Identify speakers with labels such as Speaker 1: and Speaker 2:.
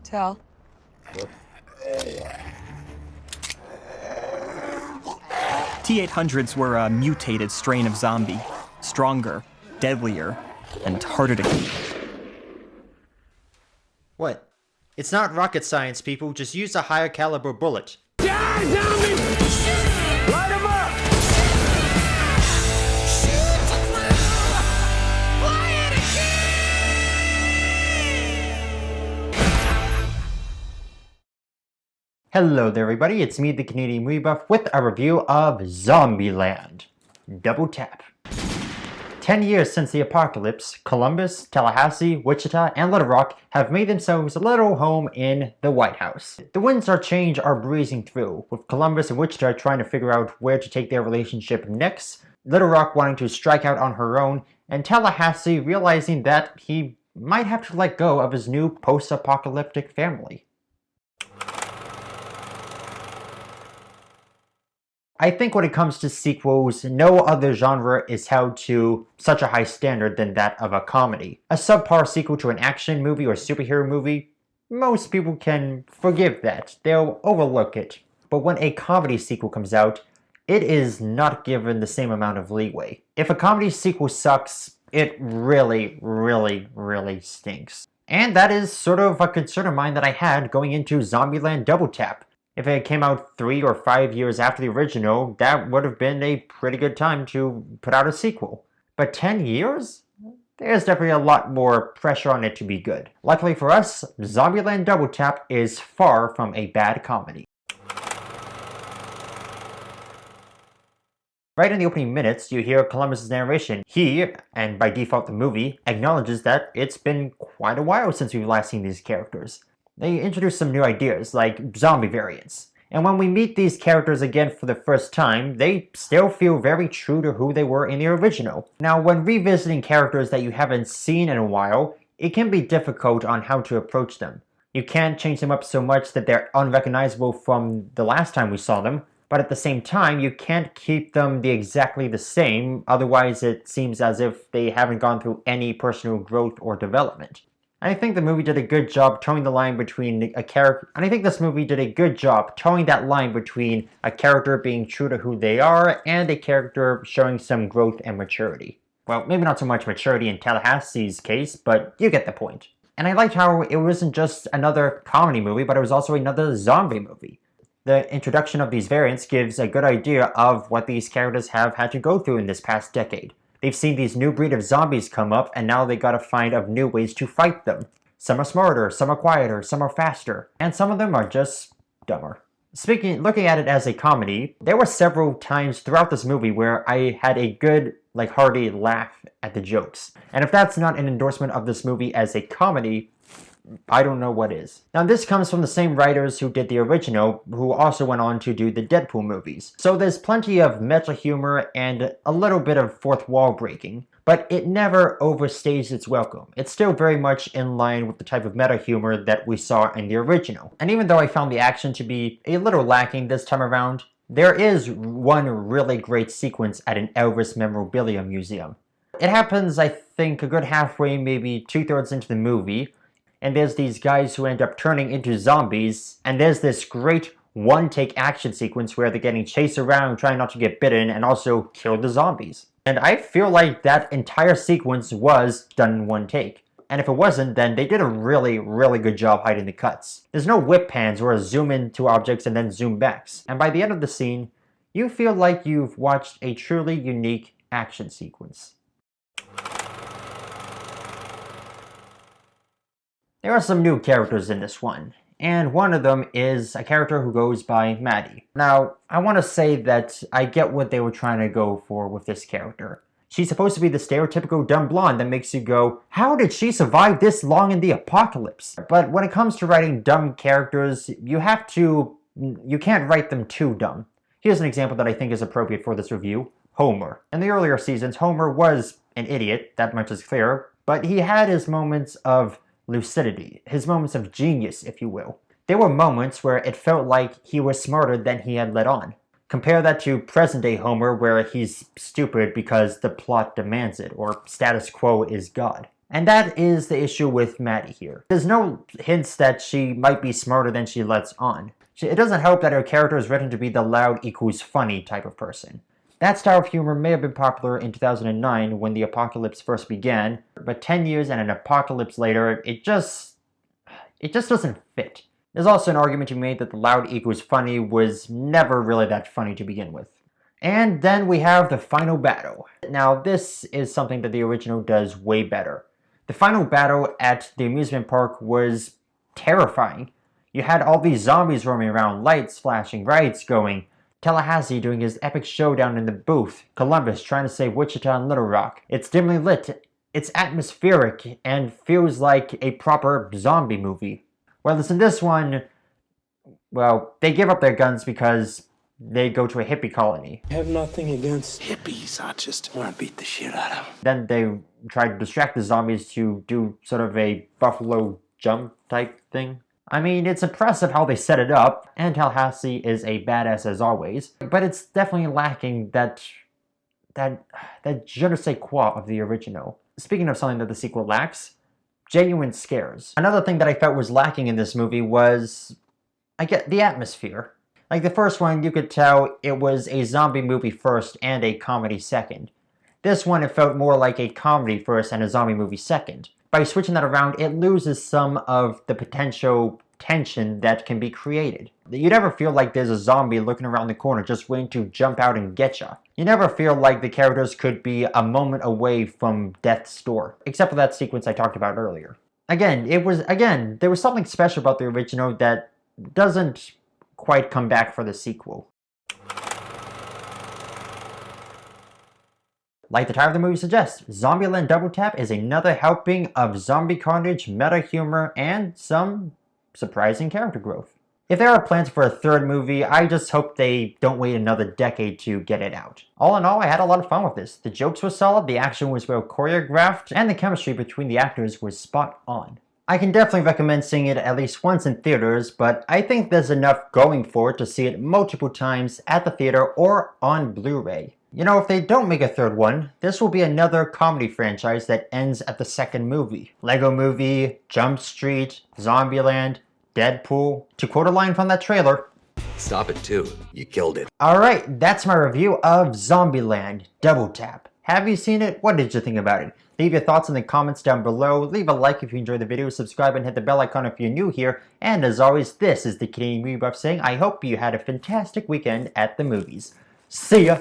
Speaker 1: Tell.
Speaker 2: T-800s were a mutated strain of zombie. Stronger, deadlier, and harder to kill.
Speaker 3: What? It's not rocket science, people. Just use a higher caliber bullet.
Speaker 4: Die, zombie! Light 'em up!
Speaker 3: Hello there, everybody. It's me, the Canadian Movie Buff, with a review of Zombieland. Double tap. 10 years since the apocalypse, Columbus, Tallahassee, Wichita, and Little Rock have made themselves a little home in the White House. The winds of change are breezing through, with Columbus and Wichita trying to figure out where to take their relationship next, Little Rock wanting to strike out on her own, and Tallahassee realizing that he might have to let go of his new post-apocalyptic family. I think when it comes to sequels, no other genre is held to such a high standard than that of a comedy. A subpar sequel to an action movie or superhero movie, most people can forgive that. They'll overlook it. But when a comedy sequel comes out, it is not given the same amount of leeway. If a comedy sequel sucks, it really stinks. And that is sort of a concern of mine that I had going into Zombieland Double Tap. If it came out 3 or 5 years after the original, that would have been a pretty good time to put out a sequel. But 10 years? There's definitely a lot more pressure on it to be good. Luckily for us, Zombieland Double Tap is far from a bad comedy. Right in the opening minutes, you hear Columbus's narration. He, and by default the movie, acknowledges that it's been quite a while since we've last seen these characters. They introduce some new ideas, like zombie variants. And when we meet these characters again for the first time, they still feel very true to who they were in the original. Now, when revisiting characters that you haven't seen in a while, it can be difficult on how to approach them. You can't change them up so much that they're unrecognizable from the last time we saw them, but at the same time, you can't keep them exactly the same, otherwise it seems as if they haven't gone through any personal growth or development. I think the movie did a good job towing the line between a character, and I think this movie did a good job towing that line between a character being true to who they are and a character showing some growth and maturity. Well, maybe not so much maturity in Tallahassee's case, but you get the point. And I liked how it wasn't just another comedy movie, but it was also another zombie movie. The introduction of these variants gives a good idea of what these characters have had to go through in this past decade. They've seen these new breed of zombies come up, and now they gotta find of new ways to fight them. Some are smarter, some are quieter, some are faster, and some of them are just dumber. Looking at it as a comedy, there were several times throughout this movie where I had a good, hearty laugh at the jokes. And if that's not an endorsement of this movie as a comedy, I don't know what is. Now this comes from the same writers who did the original, who also went on to do the Deadpool movies. So there's plenty of meta humor and a little bit of fourth wall breaking, but it never overstays its welcome. It's still very much in line with the type of meta humor that we saw in the original. And even though I found the action to be a little lacking this time around, there is one really great sequence at an Elvis memorabilia museum. It happens, I think, a good halfway, maybe 2/3 into the movie, and there's these guys who end up turning into zombies, and there's this great one-take action sequence where they're getting chased around, trying not to get bitten, and also kill the zombies. And I feel like that entire sequence was done in one take. And if it wasn't, then they did a really good job hiding the cuts. There's no whip pans or a zoom into objects and then zoom backs. And by the end of the scene, you feel like you've watched a truly unique action sequence. There are some new characters in this one, and one of them is a character who goes by Maddie. Now, I want to say that I get what they were trying to go for with this character. She's supposed to be the stereotypical dumb blonde that makes you go, how did she survive this long in the apocalypse? But when it comes to writing dumb characters, you can't write them too dumb. Here's an example that I think is appropriate for this review. Homer. In the earlier seasons, Homer was an idiot, that much is clear, but he had his moments of lucidity, his moments of genius, if you will. There were moments where it felt like he was smarter than he had let on. Compare that to present-day Homer, where he's stupid because the plot demands it, or status quo is God. And that is the issue with Maddie here. There's no hints that she might be smarter than she lets on. It doesn't help that her character is written to be the loud equals funny type of person. That style of humor may have been popular in 2009 when the apocalypse first began, but 10 years and an apocalypse later, it just doesn't fit. There's also an argument to be made that the loud equals funny was never really that funny to begin with. And then we have the final battle. Now this is something that the original does way better. The final battle at the amusement park was terrifying. You had all these zombies roaming around, lights flashing, riots going, Tallahassee doing his epic showdown in the booth, Columbus trying to save Wichita and Little Rock. It's dimly lit, it's atmospheric, and feels like a proper zombie movie. Whereas in this one, well, they give up their guns because they go to a hippie colony.
Speaker 4: I have nothing against hippies, I just want to beat the shit out of them.
Speaker 3: Then they try to distract the zombies to do sort of a buffalo jump type thing. I mean, it's impressive how they set it up, and Tallahassee is a badass as always, but it's definitely lacking that je ne sais quoi of the original. Speaking of something that the sequel lacks, genuine scares. Another thing that I felt was lacking in this movie was, the atmosphere. Like the first one, you could tell it was a zombie movie first and a comedy second. This one, it felt more like a comedy first and a zombie movie second. By switching that around, it loses some of the potential tension that can be created. You never feel like there's a zombie looking around the corner just waiting to jump out and get you. You never feel like the characters could be a moment away from death's door, except for that sequence I talked about earlier. There was something special about the original that doesn't quite come back for the sequel. Like the title of the movie suggests, Zombieland Double Tap is another helping of zombie carnage, meta humor, and some surprising character growth. If there are plans for a third movie, I just hope they don't wait another decade to get it out. All in all, I had a lot of fun with this. The jokes were solid, the action was well choreographed, and the chemistry between the actors was spot on. I can definitely recommend seeing it at least once in theaters, but I think there's enough going for it to see it multiple times at the theater or on Blu-ray. You know, if they don't make a third one, this will be another comedy franchise that ends at the second movie. Lego Movie, Jump Street, Zombieland, Deadpool. To quote a line from that trailer,
Speaker 1: "Stop it too, you killed it."
Speaker 3: Alright, that's my review of Zombieland Double Tap. Have you seen it? What did you think about it? Leave your thoughts in the comments down below, leave a like if you enjoyed the video, subscribe and hit the bell icon if you're new here, and as always, this is the Canadian Movie Buff saying I hope you had a fantastic weekend at the movies. See ya!